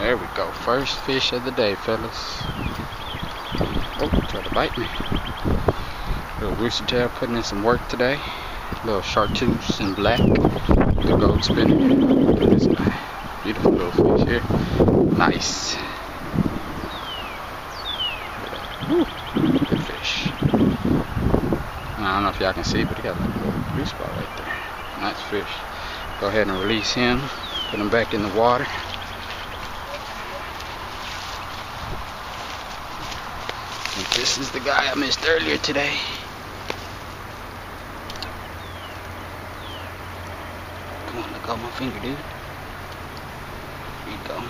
There we go. First fish of the day, fellas. Oh, tried to bite me. Little Rooster Tail putting in some work today. Little chartruse in black. The gold spinner. Look at this guy. Beautiful little fish here. Nice. Woo, good fish. I don't know if y'all can see, but he got like a little blue spot right there. Nice fish. Go ahead and release him. Put him back in the water. And this is the guy I missed earlier today. Come on, let go of my finger, dude. There you go.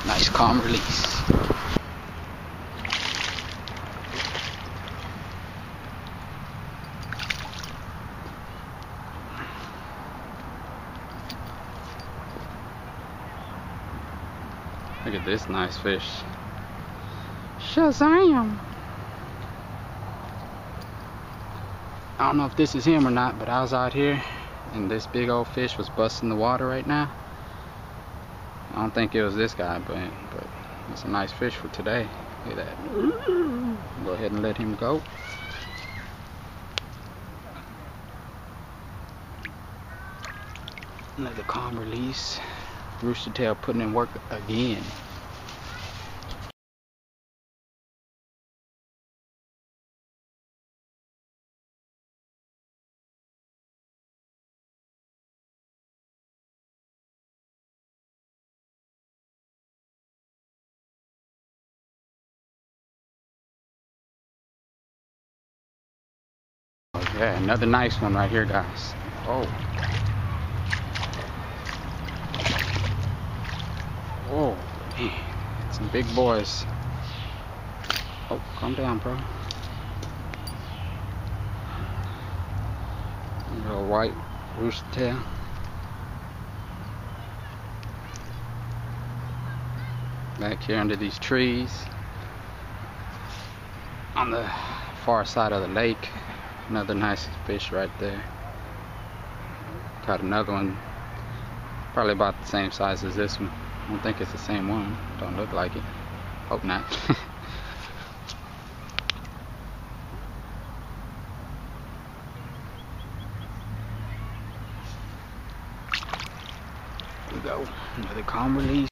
Nice calm release. Look at this nice fish. Shazam! I don't know if this is him or not, but I was out here and this big old fish was busting the water right now. I don't think it was this guy, but it's a nice fish for today. Look at that. Go ahead and let him go. Another calm release. Rooster Tail putting in work again. Oh yeah, another nice one right here, guys. Oh. Oh, man. Some big boys. Oh, calm down, bro. Little white rooster tail. Back here under these trees. On the far side of the lake. Another nice fish right there. Caught another one. Probably about the same size as this one. I don't think it's the same one. Don't look like it. Hope not. Here we go. Another calm release.